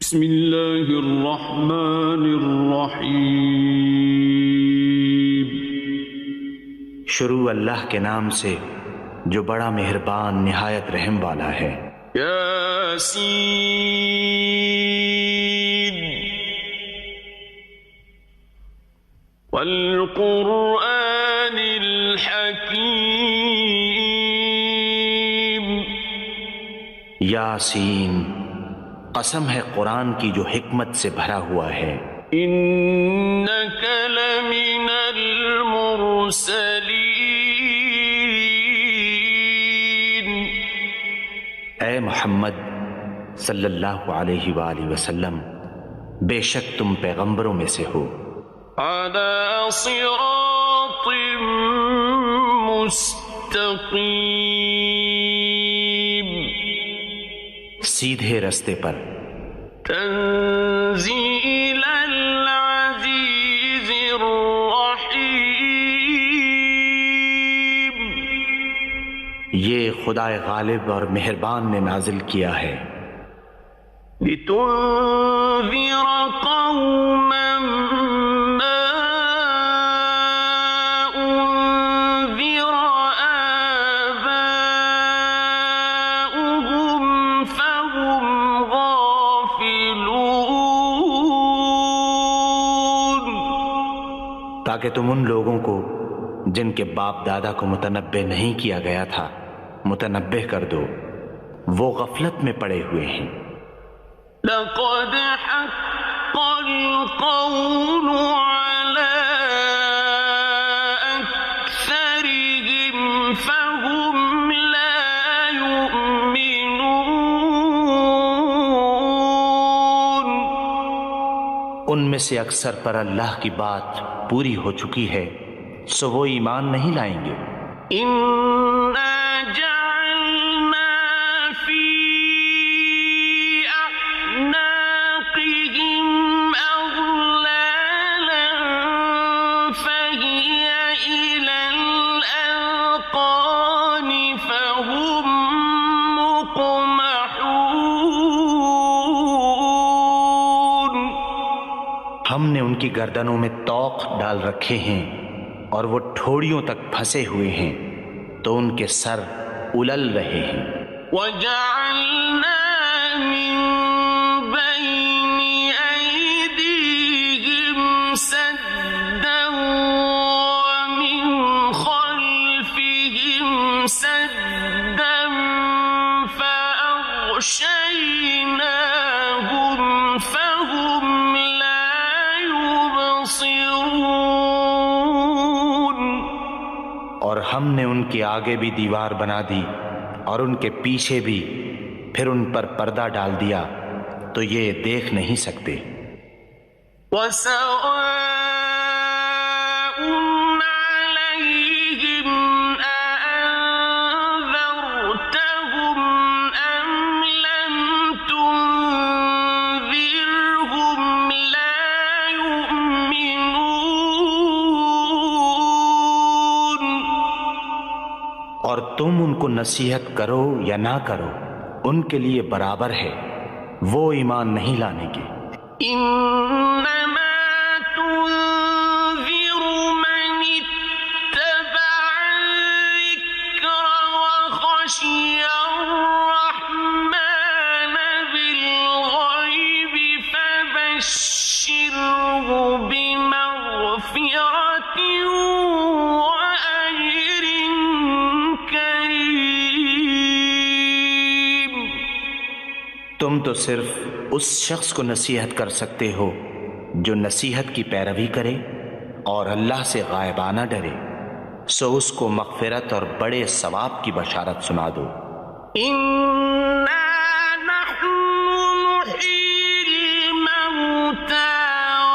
بسم اللہ الرحمن الرحیم۔ شروع اللہ کے نام سے جو بڑا مہربان نہایت رحم والا ہے۔ یاسین والقرآن الحکیم۔ یاسین، قسم ہے قرآن کی جو حکمت سے بھرا ہوا ہے۔ انک لمن المرسلین۔ اے محمد صلی اللہ علیہ وآلہ وسلم، بے شک تم پیغمبروں میں سے ہو۔ علی صراط مستقیم۔ سیدھے رستے پر۔ تنزیل العزیز الرحیم۔ یہ خدائے غالب اور مہربان نے نازل کیا ہے۔ لتنذر قوما ما انذر آباؤهم فهم غافلون۔ تاکہ تم ان لوگوں کو جن کے باپ دادا کو متنبہ نہیں کیا گیا تھا متنبہ کر دو، وہ غفلت میں پڑے ہوئے ہیں۔ لقد حق القول على أكثرهم فهم لا يؤمنون۔ ان میں سے اکثر پر اللہ کی بات پوری ہو چکی ہے، سو وہ ایمان نہیں لائیں گے۔ إنا جعلنا في أعناقهم أغلالا فهي إلى الأذقان فهم مقمحون۔ ہم نے ان کی گردنوں میں طوق ڈال رکھے ہیں اور وہ ٹھوڑیوں تک پھنسے ہوئے ہیں، تو ان کے سر الل رہے ہیں۔ وَجَعَلْنَا مِن بَيْنِ أَيْدِيهِمْ سَدًّا وَمِنْ خَلْفِهِمْ سَدًّا فَأَغْشَيْنَاهُمْ فَهُمْ لَا يُبْصِرُونَ۔ اور ہم نے ان کے آگے بھی دیوار بنا دی اور ان کے پیچھے بھی، پھر ان پر پردہ ڈال دیا تو یہ دیکھ نہیں سکتے۔ وَسَوَاءٌ عَلَيْهِمْ أَأَنذَرْتَهُمْ أَمْ لَمْ تُنذِرْهُمْ لَا يُؤْمِنُونَ۔ اور تم ان کو نصیحت کرو یا نہ کرو، ان کے لیے برابر ہے، وہ ایمان نہیں لانے گے۔ إنما تنذر من اتبع الذكر وخشي الرحمن بالغيب فبشره بمغفرة وأجر كريم۔ تم تو صرف اس شخص کو نصیحت کر سکتے ہو جو نصیحت کی پیروی کرے اور اللہ سے غائبانہ ڈرے، سو اس کو مغفرت اور بڑے ثواب کی بشارت سنا دو۔ إنا نحن نحيي الموتى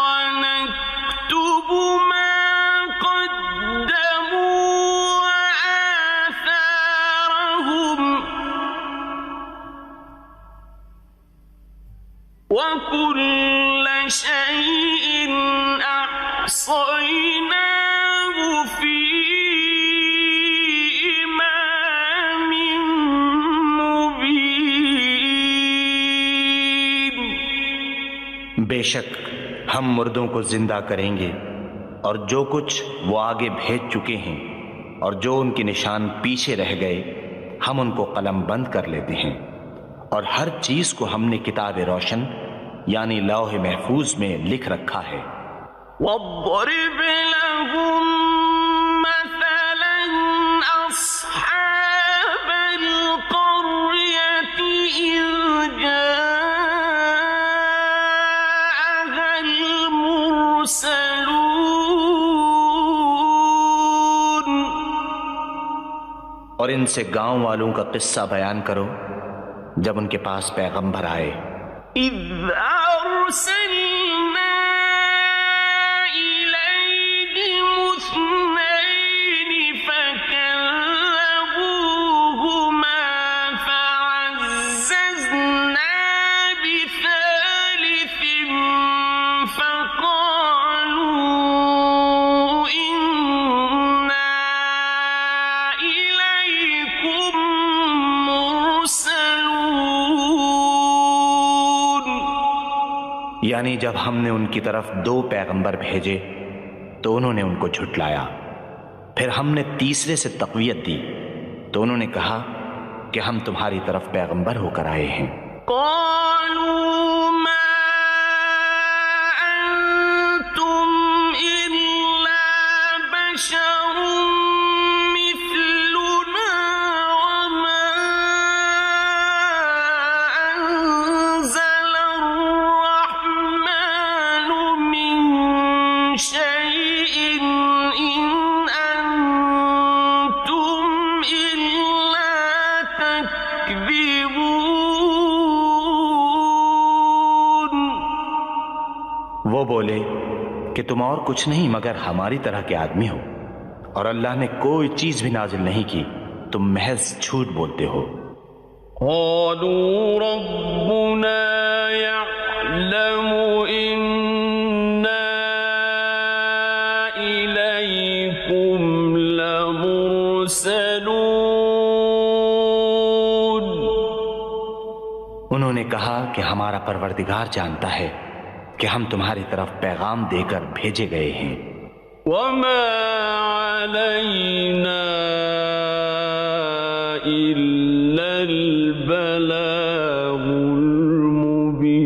ونكتب ما قدموا وآثارهم وكل شيء أحصيناه في إمام مبين۔ بے شک ہم مردوں کو زندہ کریں گے، اور جو کچھ وہ آگے بھیج چکے ہیں اور جو ان کے نشان پیچھے رہ گئے ہم ان کو قلم بند کر لیتے ہیں، اور ہر چیز کو ہم نے کتاب روشن یعنی لوح محفوظ میں لکھ رکھا ہے۔ وَاضْرِبْ لَهُم مَّثَلًا أَصْحَابَ الْقَرْيَةِ إِذْ جَاءَهَا الْمُرْسَلُونَ، اور ان سے گاؤں والوں کا قصہ بیان کرو جب ان کے پاس پیغمبر آئے۔ إِذْ أَرْسَلْنَا إِلَيْهِمُ اثْنَيْنِ فَكَذَّبُوهُمَا فَعَزَّزْنَا بِثَالِثٍ فَقَالُوا إِنَّا إِلَيْكُمْ مُرْسَلُونَ، یعنی جب ہم نے ان کی طرف 2 پیغمبر بھیجے تو انہوں نے ان کو جھٹلایا، پھر ہم نے تیسرے سے تقویت دی تو انہوں نے کہا کہ ہم تمہاری طرف پیغمبر ہو کر آئے ہیں۔ قالوا ما أنتم إلا بشر مثلنا وما أنزل الرحمن من شيء إن أنتم إلا تكذبون۔ وہ بولے کہ تم اور کچھ نہیں مگر ہماری طرح کے آدمی ہو، اور اللہ نے کوئی چیز بھی نازل نہیں کی، تم محض جھوٹ بولتے ہو۔ قالوا ربنا يعلم إنا إليكم لمرسلون، انہوں نے کہا کہ ہمارا پروردگار جانتا ہے کہ ہم تمہاری طرف پیغام دے کر بھیجے گئے ہیں۔ وما علينا إلا البلاغ المبين،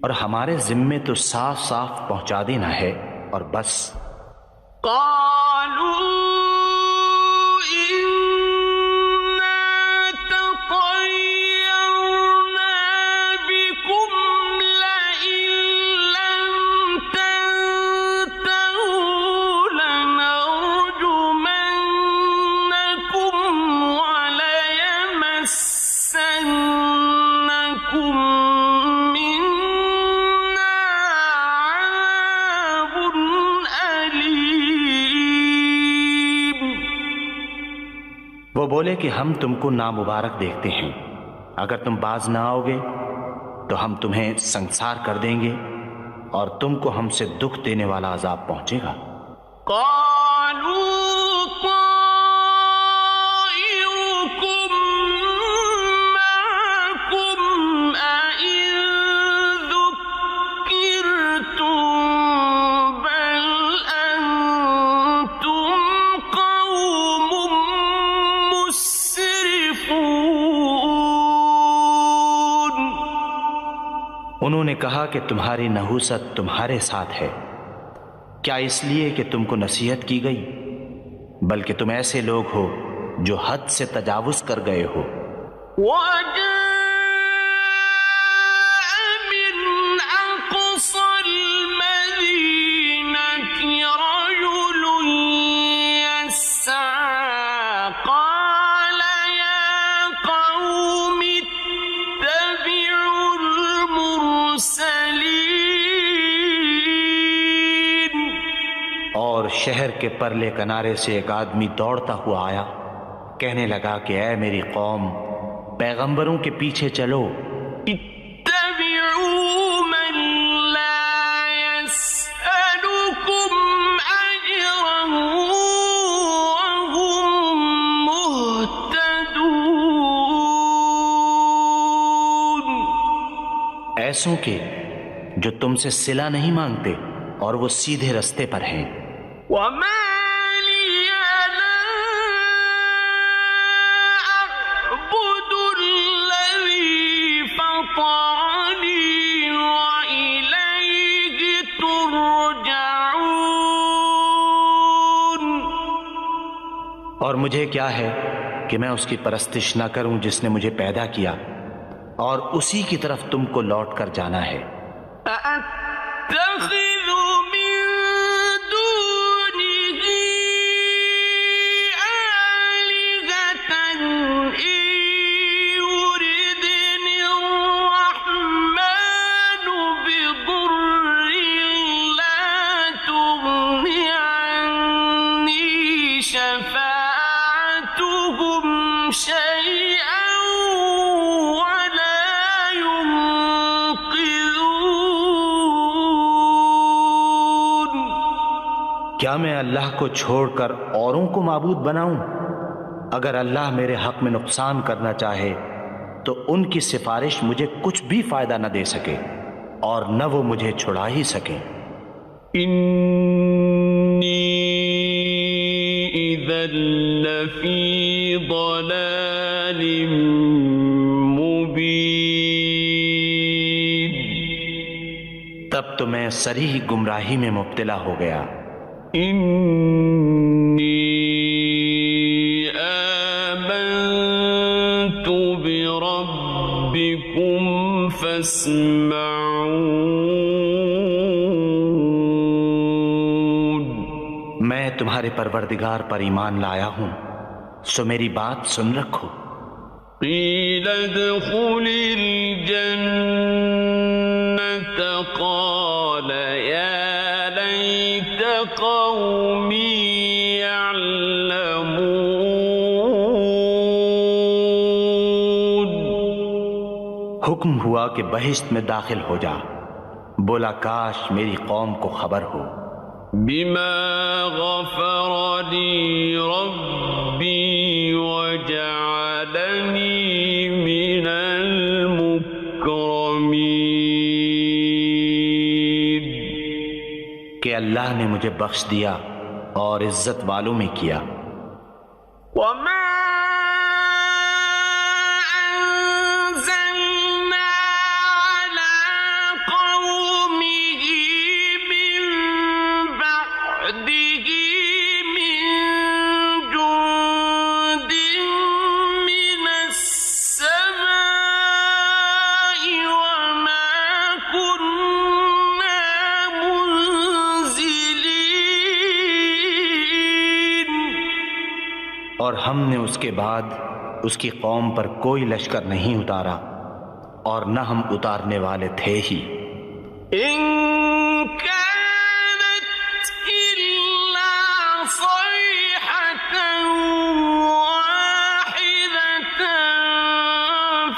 اور ہمارے ذمے تو صاف صاف پہنچا دینا ہے اور بس۔ قالوا إنا تطيرنا بكم لئن لم تنتهوا لنرجمنكم وليمسنكم منا عذاب أليم۔ وہ بولے کہ ہم تم کو نامبارک دیکھتے ہیں، اگر تم باز نہ آؤ گے تو ہم تمہیں سنسار کر دیں گے اور تم کو ہم سے دکھ دینے والا عذاب پہنچے گا۔ قالوا طائركم معكم أئن ذكرتم بل أنتم قوم مسرفون۔ انہوں نے کہا کہ تمہاری نحوست تمہارے ساتھ ہے، کیا اس لیے کہ تم کو نصیحت کی گئی؟ بلکہ تم ایسے لوگ ہو جو حد سے تجاوز کر گئے ہو۔ وجاء من أقصى المدينة رجل يسعى قال يا قوم اتبعوا المرسلين۔ اور شہر کے پرلے کنارے سے ایک آدمی دوڑتا ہوا آیا، کہنے لگا کہ اے میری قوم، پیغمبروں کے پیچھے چلو۔ اتبعوا من لا يسألكم أجرا وهم مهتدون۔ ایسوں کے جو تم سے صلہ نہیں مانگتے اور وہ سیدھے رستے پر ہیں۔ وما لي لا أعبد الذي فطرني وإليه ترجعون۔ اور مجھے کیا ہے کہ میں اس کی پرستش نہ کروں جس نے مجھے پیدا کیا، اور اسی کی طرف تم کو لوٹ کر جانا ہے۔ أأتخذ من دونه آلهة إن يردني الرحمن بضر لا تغن عني شفاعتهم شيئا ولا ينقذون۔ کیا میں اللہ کو چھوڑ کر اوروں کو معبود بناؤں؟ اگر اللہ میرے حق میں نقصان کرنا چاہے تو ان کی سفارش مجھے کچھ بھی فائدہ نہ دے سکے اور نہ وہ مجھے چھڑا ہی سکیں۔ إني إذا لفي ضلال مبين۔ تب تو میں صریح گمراہی میں مبتلا ہو گیا۔ إني آمنت بربكم فاسمعون۔ میں تمہارے پروردگار پر ایمان لایا ہوں، سو میری بات سن رکھو۔ قيل ادخل الجنة قال يا ليت قومي يعلمون۔ حکم ہوا کہ بہشت میں داخل ہو جا، بولا کاش میری قوم کو خبر ہو۔ بما غفر لي ربي وجعلني من المكرمين۔ کہ اللہ نے مجھے بخش دیا اور عزت والوں میں کیا۔ وما أنزلنا على قومه من بعده من جند من السماء وما كنا منزلين۔ اور ہم نے اس کے بعد اس کی قوم پر کوئی لشکر نہیں اتارا اور نہ ہم اتارنے والے تھے ہی۔ إن كانت إلا صيحة واحدة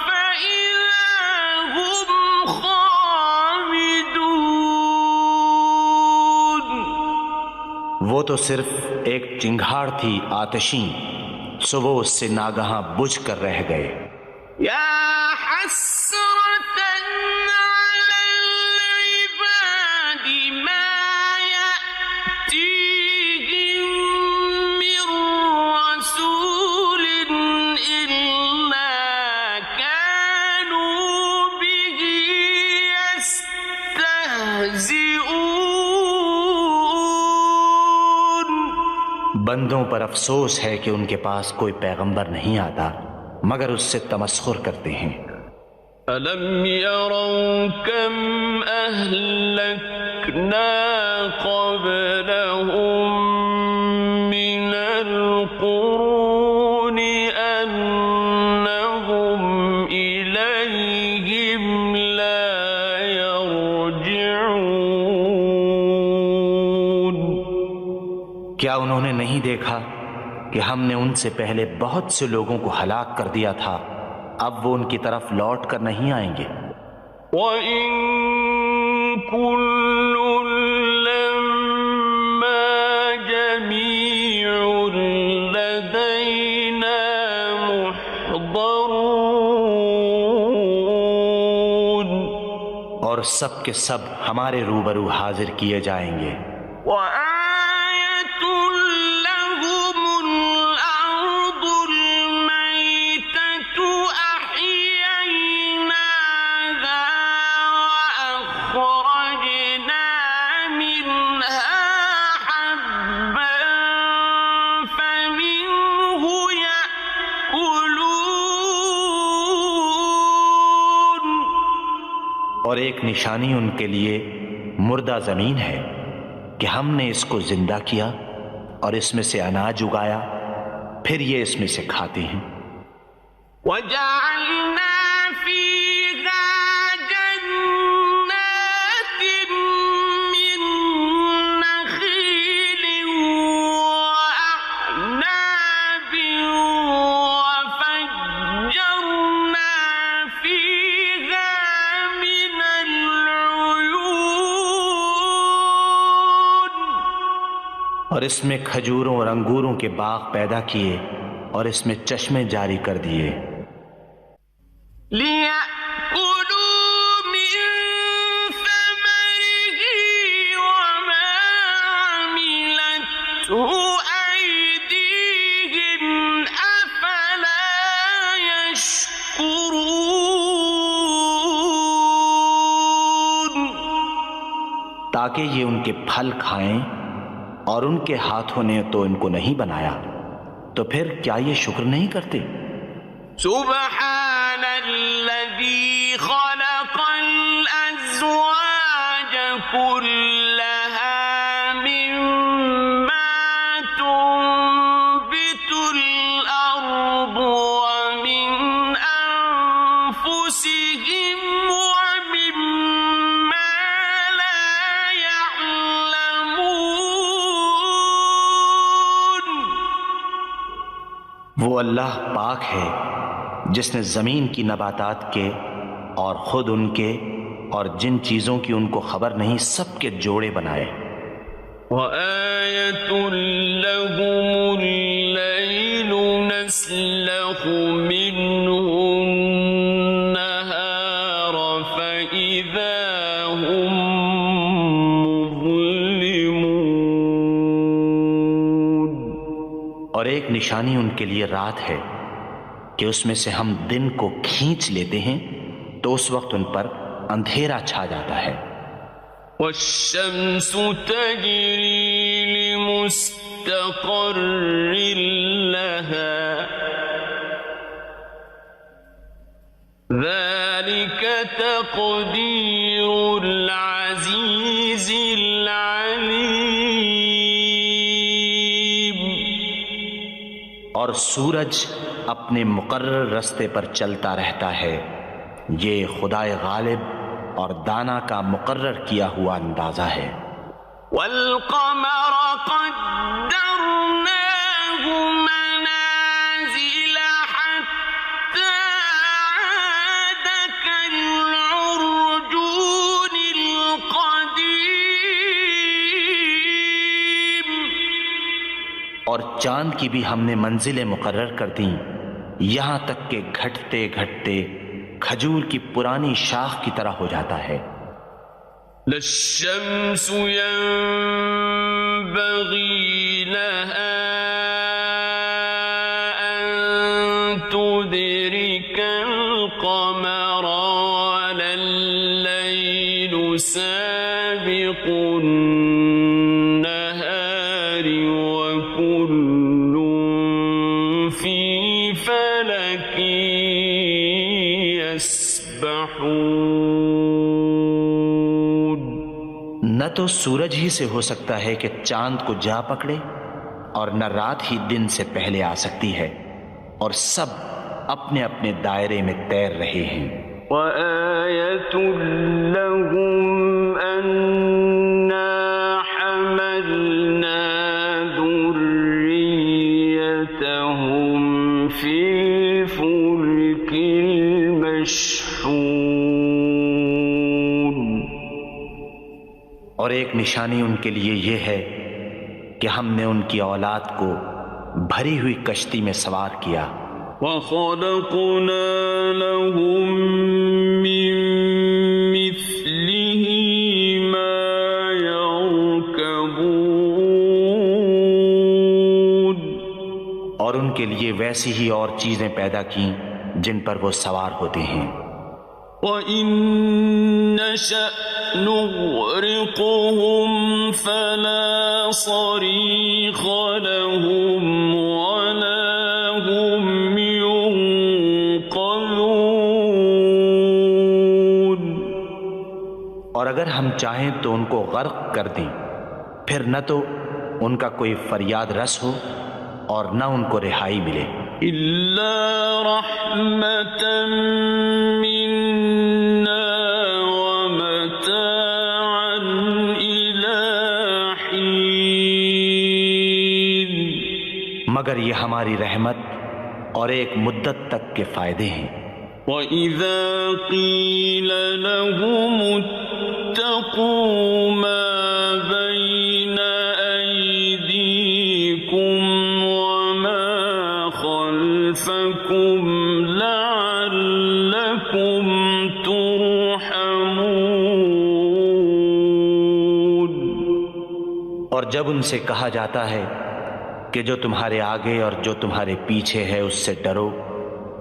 فإذا هم خامدون۔ وہ تو صرف ایک چنگھاڑ تھی آتشیں، سو وہ اس سے ناگہاں بجھ کر رہ گئے۔ يا حسرة على العباد ما يأتيهم من رسول إلا كانوا به يستهزئون۔ بندوں پر افسوس ہے کہ ان کے پاس کوئی پیغمبر نہیں آتا مگر اس سے تمسخر کرتے ہیں۔ أَلَمْ يَرَوْا كَمْ أَهْلَكْنَا قَبْلَهُمْ مِنَ الْقُرُونِ أَنَّهُمْ إِلَيْهِمْ لَا يَرْجِعُونَ۔ کیا انہوں نے نہیں دیکھا کہ ہم نے ان سے پہلے بہت سے لوگوں کو ہلاک کر دیا تھا، اب وہ ان کی طرف لوٹ کر نہیں آئیں گے۔ وَإِن كُلٌّ لَّمَّا جَمِيعٌ لَّدَيْنَا مُحْضَرُونَ۔ اور سب کے سب ہمارے روبرو حاضر کیے جائیں گے۔ وآية لهم الأرض الميتة أحييناها وأخرجنا منها حبا فمنه يأكلون۔ اور ایک نشانی ان کے لیے مردہ زمین ہے کہ ہم نے اس کو زندہ کیا اور اس میں سے اناج اگایا، پھر یہ اس میں سے کھاتے ہیں۔ وَجَعَلْنَا فِيهَا جَنَّاتٍ مِّن نَّخِيلٍ وَأَعْنَابٍ وَفَجَّرْنَا فِيهَا مِنَ الْعُيُونِ۔ اور اس میں کھجوروں اور انگوروں کے باغ پیدا کیے اور اس میں چشمے جاری کر دیے، لِيَأْكُلُوا مِن ثَمَرِهِ وَمَا عَمِلَتْهُ أَيْدِيهِمْ أَفَلَا يَشْكُرُونَ۔ تاکہ یہ ان کے پھل کھائیں، اور ان کے ہاتھوں نے تو ان کو نہیں بنایا، تو پھر کیا یہ شکر نہیں کرتے؟ سبحان الذي خلق الأزواج كلها مما تنبت الأرض ومن أنفسهم ومما لا يعلمون۔ وہ اللہ پاک ہے جس نے زمین کی نباتات کے اور خود ان کے اور جن چیزوں کی ان کو خبر نہیں سب کے جوڑے بنائے۔ وآية لهم الليل نسلخ منه النهار فإذا هم مظلمون۔ اور ایک نشانی ان کے لیے رات ہے کہ اس میں سے ہم دن کو کھینچ لیتے ہیں تو اس وقت ان پر اندھیرا چھا جاتا ہے۔ والشمس تجري لمستقر لها ذلك تقدير العزيز العليم۔ اور سورج اپنے مقرر رستے پر چلتا رہتا ہے، یہ خدائے غالب اور دانا کا مقرر کیا ہوا اندازہ ہے۔ والقمر قدرناه منازل حتى عاد كالعرجون القديم۔ اور چاند کی بھی ہم نے منزلیں مقرر کر دیں، یہاں تک کہ گھٹتے گھٹتے کھجور کی پرانی شاخ کی طرح ہو جاتا ہے۔ للشمس ينبغي لها أن تدرك القمر ولا الليل سابق النهار وكل في فلك يسبحون۔ نہ تو سورج ہی سے ہو سکتا ہے کہ چاند کو جا پکڑے، اور نہ رات ہی دن سے پہلے آ سکتی ہے، اور سب اپنے اپنے دائرے میں تیر رہے ہیں۔ وآية لهم أنا حملنا ذريتهم في الفلك المشحون۔ اور ایک نشانی ان کے لیے یہ ہے کہ ہم نے ان کی اولاد کو بھری ہوئی کشتی میں سوار کیا۔ وَخَلَقْنَا لَهُم مِّن مِّثْلِهِ کے لیے ویسی ہی اور چیزیں پیدا کیں جن پر وہ سوار ہوتے ہیں۔ وَإِن نَّشَأْ نُغْرِقْهُمْ فَلَا صَرِيخَ لَهُمْ وَلَا هُمْ يُنقَذُونَ۔ اور اگر ہم چاہیں تو ان کو غرق کر دیں، پھر نہ تو ان کا کوئی فریاد رس ہو اور نہ ان کو رہائی ملے۔ إِلَّا رَحْمَةً مِّنَّا وَمَتَاعًا إِلَىٰ حِينٍ۔ مگر یہ ہماری رحمت اور ایک مدت تک کے فائدے ہیں۔ وَإِذَا قِيلَ لَهُمُ اتَّقُوا مَا بَيْنَ أَيْدِيكُمْ وَمَا خَلْفَكُمْ لَعَلَّكُمْ تُرْحَمُونَ۔ اور جب ان سے کہا جاتا ہے کہ جو تمہارے آگے اور جو تمہارے پیچھے ہے اس سے ڈرو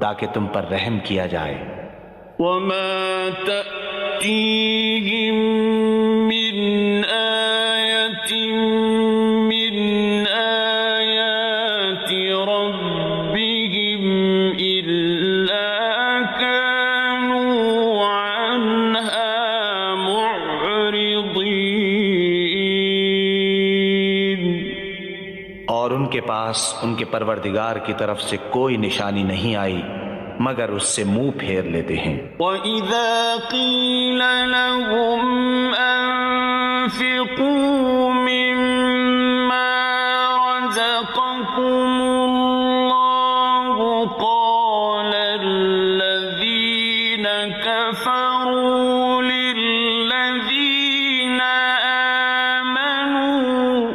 تاکہ تم پر رحم کیا جائے۔ وَمَا تَأْتِيهِم مِّنْ آيَةٍ مِّنْ آيَاتِ رَبِّهِمْ إِلَّا كَانُوا عَنْهَا مُعْرِضِينَ۔ اور ان کے پاس ان کے پروردگار کی طرف سے کوئی نشانی نہیں آئی مگر اس سے منہ پھیر لیتے ہیں۔ وَإِذَا قِيلَ لَهُمْ أَنفِقُوا مِمَّا رَزَقَكُمُ اللَّهُ قَالَ الَّذِينَ كَفَرُوا لِلَّذِينَ آمَنُوا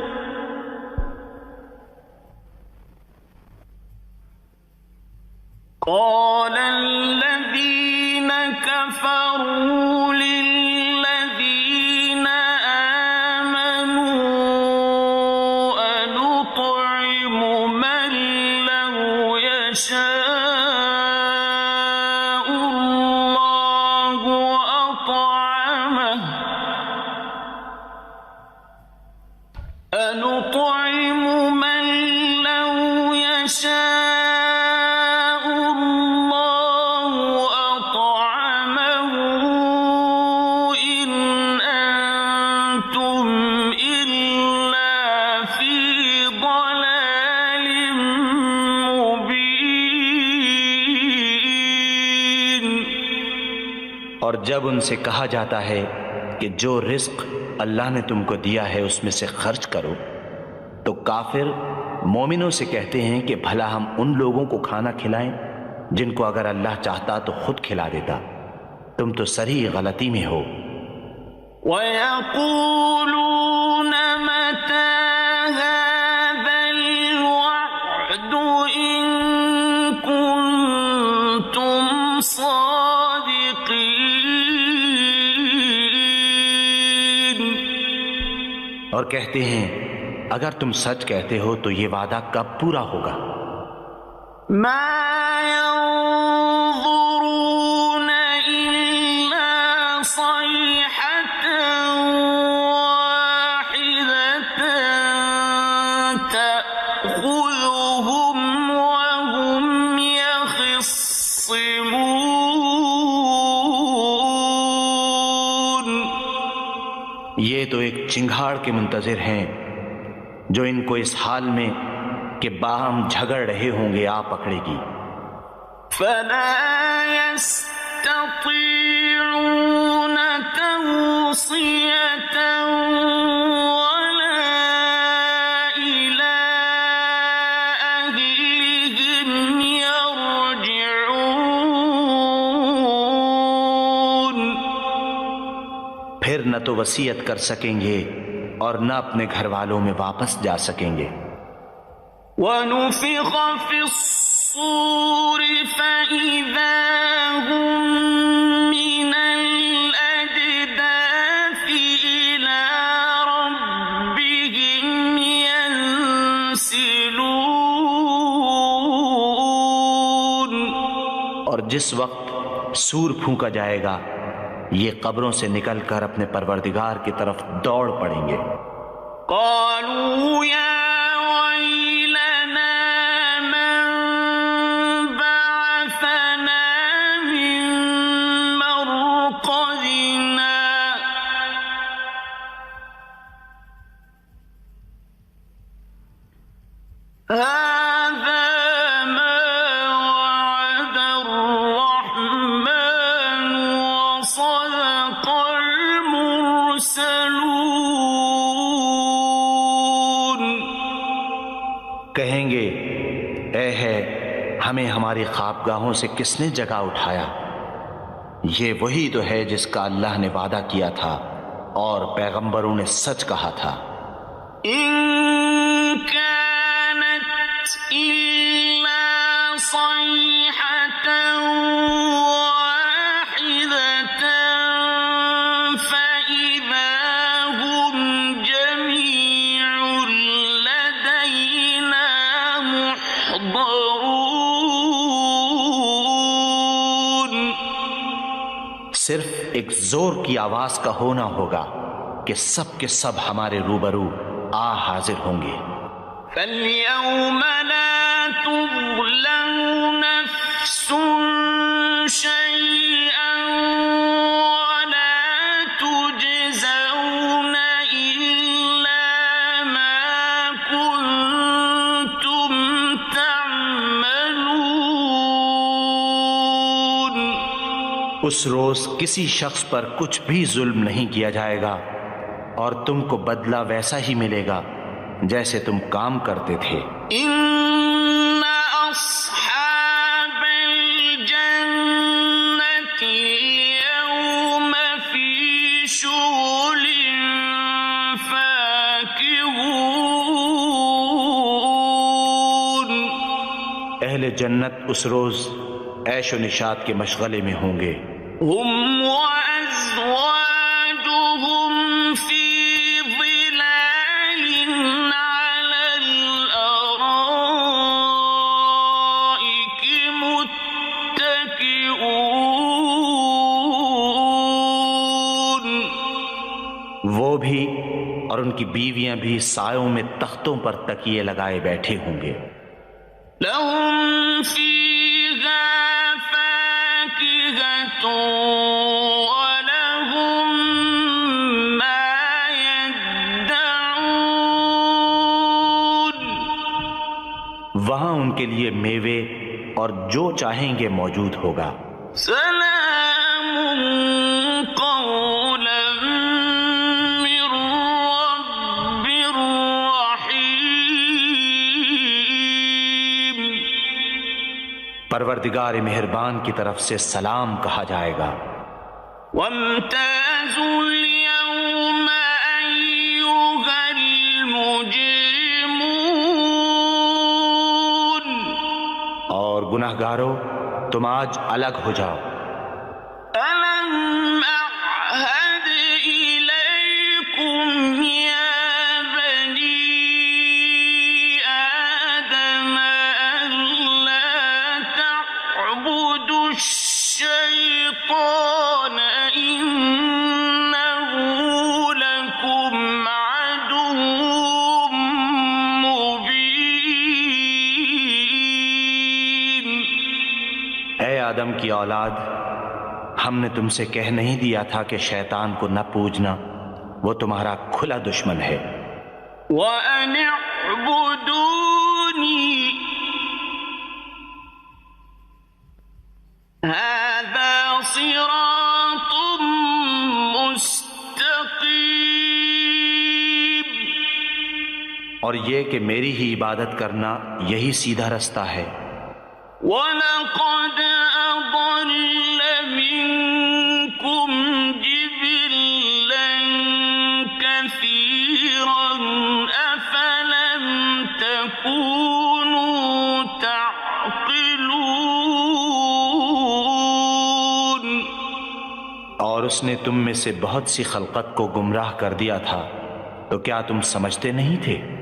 قَالَ الَّذِينَ كَفَرُوا لِلَّذِينَ آمَنُوا أَنُطْعِمُ مَن لَّوْ يَشَاءُ اللَّهُ أَطْعَمَهُ أَنُطْعِمُ مَن لَّوْ يَشَاءُ اللَّهُ أَطْعَمَهُ إِنْ أَنتُمْ إِلَّا فِي ضَلَالٍ مُّبِينٍ۔ اور جب ان سے کہا جاتا ہے کہ جو رزق اللہ نے تم کو دیا ہے اس میں سے خرچ کرو تو کافر مومنوں سے کہتے ہیں کہ بھلا ہم ان لوگوں کو کھانا کھلائیں جن کو اگر اللہ چاہتا تو خود کھلا دیتا، تم تو سری غلطی میں ہو۔ وَيَقُولُونَ مَتَىٰ هَٰذَا الْوَعْدُ إِن كُنتُمْ صَادِقِينَ۔ اور کہتے ہیں اگر تم سچ کہتے ہو تو یہ وعدہ کب پورا ہوگا؟ مَا يَنظُرُونَ إِلَّا صَيْحَةً وَاحِدَةً تَأْخُذُهُمْ وَهُمْ يَخِصِّمُونَ۔ یہ تو ایک چنگھاڑ کے منتظر ہیں جو ان کو اس حال میں کہ باہم جھگڑ رہے ہوں گے آ پکڑے گی۔ فَلَا يَسْتَطِيعُونَ تَوْصِيَةً وَلَا إِلَىٰ أَهْلِهِمْ يَرْجِعُونَ۔ پھر نہ تو وصیت کر سکیں گے اور نہ اپنے گھر والوں میں واپس جا سکیں گے۔ وَنُفِخَ فِي الصُّورِ فَإِذَا هُم مِّنَ الْأَجْدَاثِ إِلَىٰ رَبِّهِمْ يَنسِلُونَ۔ جس وقت سور پھونکا جائے گا یہ قبروں سے نکل کر اپنے پروردگار کی طرف دوڑ پڑیں گے۔ قالوا يا ويلنا من بعثنا من مرقدنا هذا ما وعد الرحمن وصدق المرسلون۔ کہیں گے اے ہے ہمیں ہماری خوابگاہوں سے کس نے جگا اٹھایا؟ یہ وہی تو ہے جس کا اللہ نے وعدہ کیا تھا اور پیغمبروں نے سچ کہا تھا۔ إن كانت إلا صيحة واحدة فإذا هم جميع لدينا محضرون۔ صرف ایک زور کی آواز کا ہونا ہوگا کہ سب کے سب ہمارے روبرو آ حاضر ہوں گے۔ فَالْيَوْمَ لَا تُظْلَمُ نَفْسٌ شَيْئًا وَلَا تُجْزَوْنَ إِلَّا مَا كُنتُمْ تَعْمَلُونَ۔ اس روز کسی شخص پر کچھ بھی ظلم نہیں کیا جائے گا اور تم کو بدلہ ویسا ہی ملے گا جیسے تم کام کرتے تھے۔ إِنَّ أَصْحَابَ الْجَنَّةِ الْيَوْمَ فِي شُغُلٍ فَاكِهُونَ۔ اہل جنت اس روز عیش و نشاط کے مشغلے میں ہوں گے۔ هُمْ وَأَزْوَاجُهُمْ فِي ظِلَالٍ عَلَى الْأَرَائِكِ مُتَّكِئُونَ۔ وہ بھی اور ان کی بیویاں بھی سایوں میں تختوں پر تکیے لگائے بیٹھے ہوں گے۔ لَهُمْ فِيهَا فَاكِهَةٌ وَلَهُمْ مَا يَدَّعُونَ۔ وہاں ان کے لیے میوے اور جو چاہیں گے موجود ہوگا۔ سلام قولا من رب رحیم۔ پروردگار مہربان کی طرف سے سلام کہا جائے گا۔ وامتازوا اليوم أيها المجرمون۔ اور گناہگارو تم آج الگ ہو جاؤ۔ ألم أعهد إليكم يا بني آدم ألا تعبدوا الشيطان إنه لكم عدو مبين۔ اے آدم کی اولاد، ہم نے تم سے کہہ نہیں دیا تھا کہ شیطان کو نہ پوجنا، وہ تمہارا کھلا دشمن ہے۔ وَأَنِ اعْبُدُونِي هَذَا صِرَاطٌ مُسْتَقِيمٌ۔ اور یہ کہ میری ہی عبادت کرنا یہی سیدھا رستہ ہے۔ وَلَقَدْ أَضَلَّ مِنكُمْ جِبِلًّا كَثِيرًا أَفَلَمْ تَكُونُوا تَعْقِلُونَ۔ اور اس نے تم میں سے بہت سی خلقت کو گمراہ کر دیا تھا، تو کیا تم سمجھتے نہیں تھے؟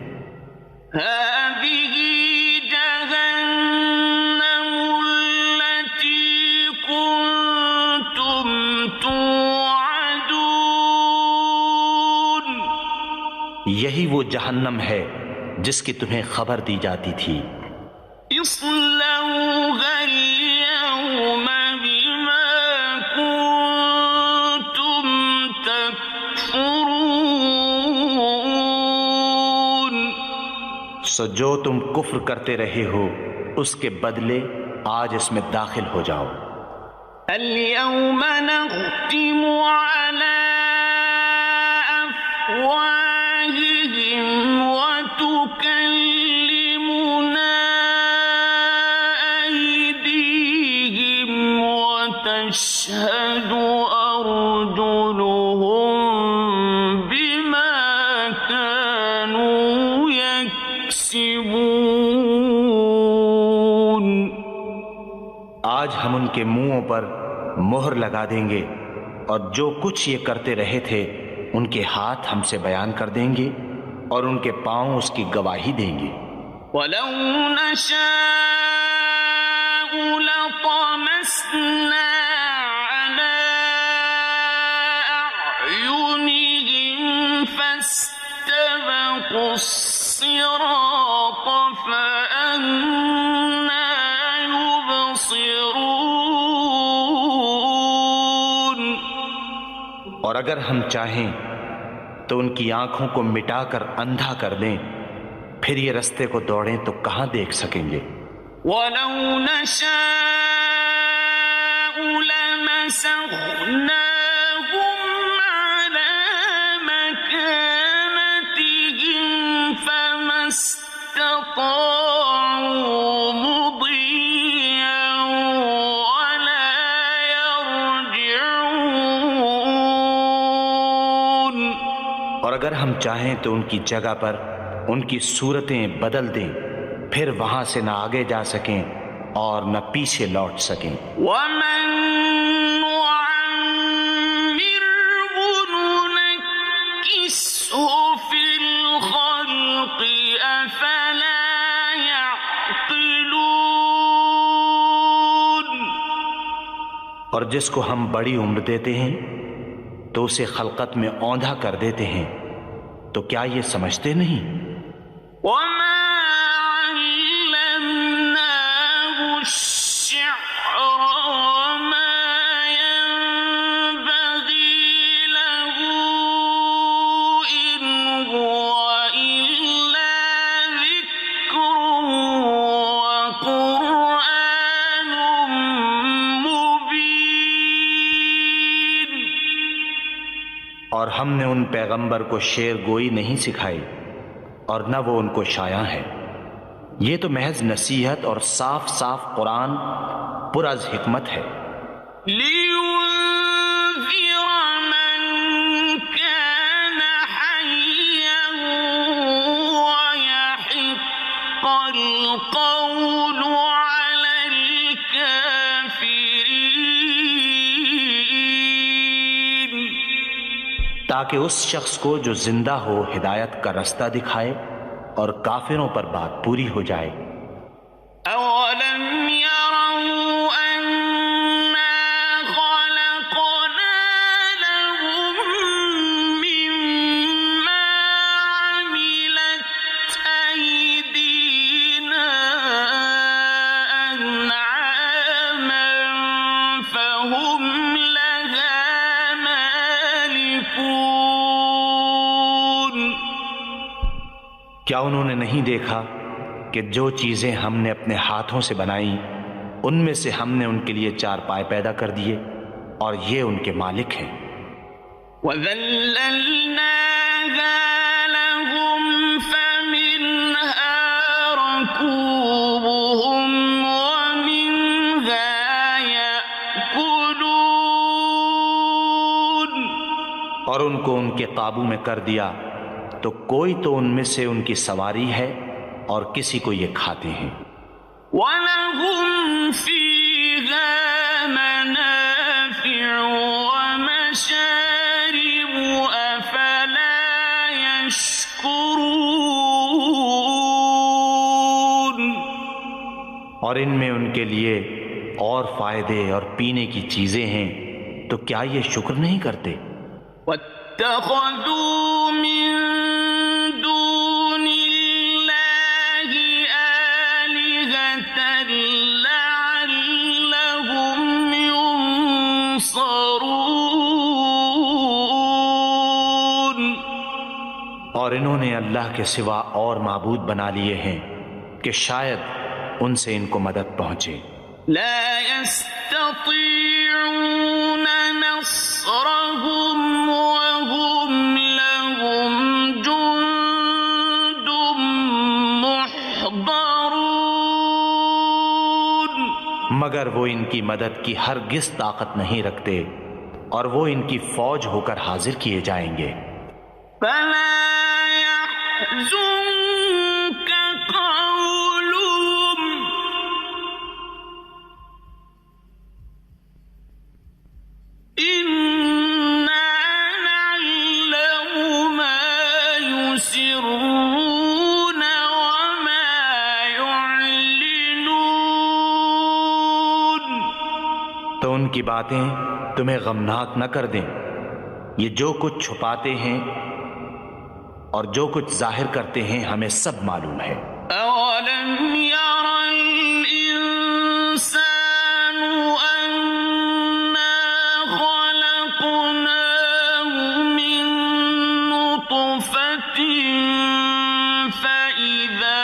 هذه جهنم التي یہی وہ جہنم ہے جس کی تمہیں خبر دی جاتی تھی۔ اصلوها اليوم بما كنتم تكفرون، سو جو تم کفر کرتے رہے ہو اس کے بدلے آج اس میں داخل ہو جاؤ۔ اليوم نختم على أفواههم وتكلمنا أيديهم وتشهد أرجلهم بما كانوا يكسبون۔ آج ہم ان کے منہوں پر مہر لگا دیں گے اور جو کچھ یہ کرتے رہے تھے ان کے ہاتھ ہم سے بیان کر دیں گے اور ان کے پاؤں اس کی گواہی دیں گے۔ وَلَوْ نَشَاءُ لَطَمَسْنَا عَلَىٰ أَعْيُنِهِمْ فَاسْتَبَقُوا الصِّرَاطَ فَأَنَّىٰ يُبْصِرُونَ۔ اور اگر ہم چاہیں تو ان کی آنکھوں کو مٹا کر اندھا کر دیں، پھر یہ رستے کو دوڑیں تو کہاں دیکھ سکیں گے۔ وَلَوْ نَشَاءُ لَمَسَخْنَاهُمْ عَلَىٰ مَكَانَتِهِمْ فَمَا اسْتَطَاعُوا مُضِيًّا وَلَا يَرْجِعُونَ۔ اور اگر ہم چاہیں تو ان کی جگہ پر ان کی صورتیں بدل دیں، پھر وہاں سے نہ آگے جا سکیں اور نہ پیچھے لوٹ سکیں۔ وَمَن نُّعَمِّرْهُ نُنَكِّسْهُ فِي الْخَلْقِ أَفَلَا يَعْقِلُونَ۔ اور جس کو ہم بڑی عمر دیتے ہیں تو اسے خلقت میں اوندھا کر دیتے ہیں، تو کیا یہ سمجھتے نہیں؟ وَمَا عَلَّمْنَاهُ الشِّعْرَ وَمَا يَنبَغِي لَهُ إِنْ هُوَ إِلَّا ذِكْرٌ وَقُرْآنٌ مُّبِينٌ۔ اور ہم نے ان پیغمبر کو شعر گوئی نہیں سکھائی اور نہ وہ ان کو شایع ہے، یہ تو محض نصیحت اور صاف صاف قرآن پر از حکمت ہے۔ لِيُنذِرَ مَن كَانَ حَيًّا وَيَحِقَّ الْقَوْلُ عَلَى الْكَافِرِينَ۔ تاکہ اس شخص کو جو زندہ ہو ہدایت کا رستہ دکھائے اور کافروں پر بات پوری ہو جائے۔ أَوَلَمْ يَرَوْا أَنَّا خَلَقْنَا لَهُم مِّمَّا عَمِلَتْ أَيْدِينَا أَنْعَامًا فَهُمْ لَهَا مَالِكُونَ۔ کیا انہوں نے نہیں دیکھا کہ جو چیزیں ہم نے اپنے ہاتھوں سے بنائیں ان میں سے ہم نے ان کے لیے چار پائے پیدا کر دیے اور یہ ان کے مالک ہیں۔ وَذَلَّلْنَاهَا لَهُمْ فَمِنْهَا رَكُوبُهُمْ وَمِنْهَا يَأْكُلُونَ۔ اور ان کو ان کے قابو میں کر دیا تو کوئی تو ان میں سے ان کی سواری ہے اور کسی کو یہ کھاتے ہیں۔ وَلَهُمْ فِيهَا مَنَافِعُ وَمَشَارِبُ أَفَلَا يَشْكُرُونَ۔ اور ان میں ان کے لیے اور فائدے اور پینے کی چیزیں ہیں، تو کیا یہ شکر نہیں کرتے؟ وَاتَّخَذُوا مِن اور انہوں نے اللہ کے سوا اور معبود بنا لیے ہیں کہ شاید ان سے ان کو مدد پہنچے۔ لا يستطيعون نصرهم وهم لهم جند محضرون، مگر وہ ان کی مدد کی ہرگز طاقت نہیں رکھتے اور وہ ان کی فوج ہو کر حاضر کیے جائیں گے۔ فلا يحزنك قولهم إنا نعلم ما يسرون وما يعلنون، تو ان کی باتیں تمہیں غمناک نہ کر دیں، یہ جو کچھ چھپاتے ہیں اور جو کچھ ظاہر کرتے ہیں ہمیں سب معلوم ہے۔ أولم ير الإنسان أنا خلقناه من نطفة فإذا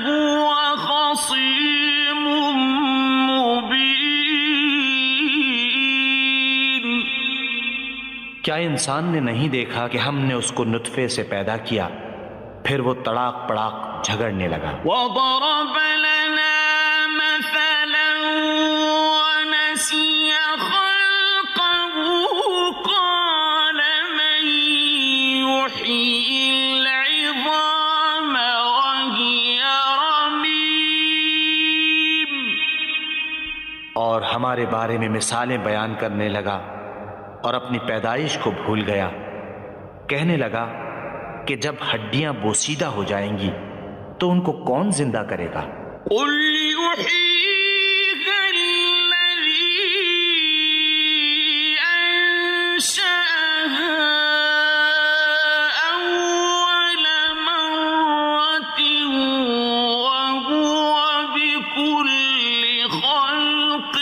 هو خصيم مبين، کیا انسان نے نہیں دیکھا کہ ہم نے اس کو نطفے سے پیدا کیا پھر وہ تڑاک پڑاک جھگڑنے لگا۔ وضرب لنا مثلا ونسي خلقه قال من يحيي العظام وهي رميم، اور ہمارے بارے میں مثالیں بیان کرنے لگا اور اپنی پیدائش کو بھول گیا، کہنے لگا کہ جب ہڈیاں بوسیدہ ہو جائیں گی تو ان کو کون زندہ کرے گا؟ قل يحييها الذي أنشأها أول مرة وهو بكل خلق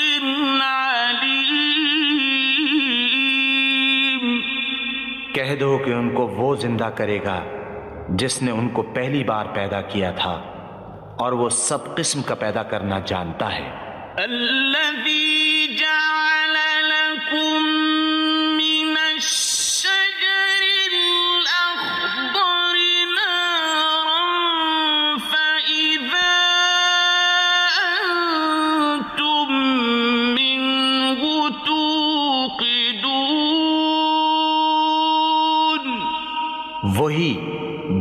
عليم، کہہ دو کہ ان کو وہ زندہ کرے گا جس نے ان کو پہلی بار پیدا کیا تھا اور وہ سب قسم کا پیدا کرنا جانتا ہے۔ الذي جعل لكم من الشجر الأخضر نارا فإذا أنتم منه توقدون، وہی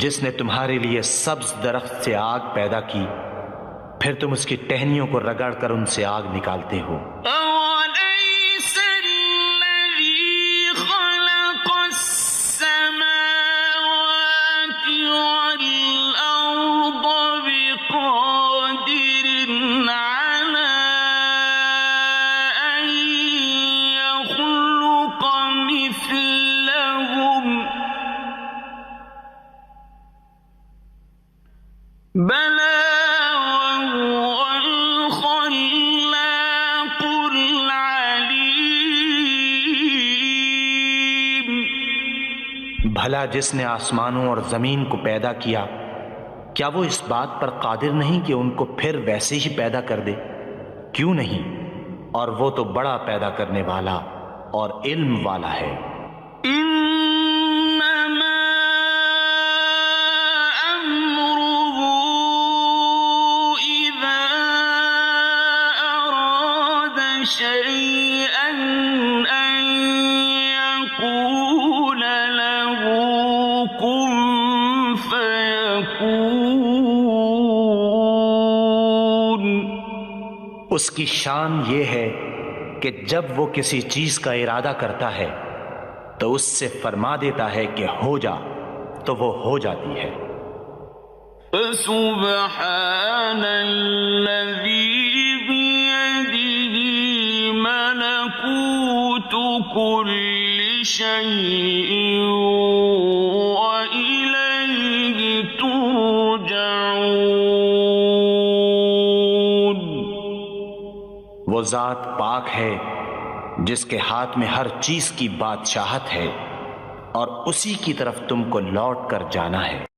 جس نے تمہارے لیے سبز درخت سے آگ پیدا کی پھر تم اس کی ٹہنیوں کو رگڑ کر ان سے آگ نکالتے ہو۔ أوليس الذي خلق السماوات والأرض بقادر على أن يخلق مثلهم بلى وهو الخلاق العليم، بھلا جس نے آسمانوں اور زمین کو پیدا کیا کیا وہ اس بات پر قادر نہیں کہ ان کو پھر ویسے ہی پیدا کر دے؟ کیوں نہیں، اور وہ تو بڑا پیدا کرنے والا اور علم والا ہے۔ إنما أمره إذا أراد شيئا أن يقول له كن فيكون، اس کی شان یہ ہے کہ جب وہ کسی چیز کا ارادہ کرتا ہے تو اس سے فرما دیتا ہے کہ ہو جا تو وہ ہو جاتی ہے۔ فسبحان الذي بيده ملكوت كل شيء وإليه ترجعون، وہ ذات پاک ہے جس کے ہاتھ میں ہر چیز کی بادشاہت ہے اور اسی کی طرف تم کو لوٹ کر جانا ہے۔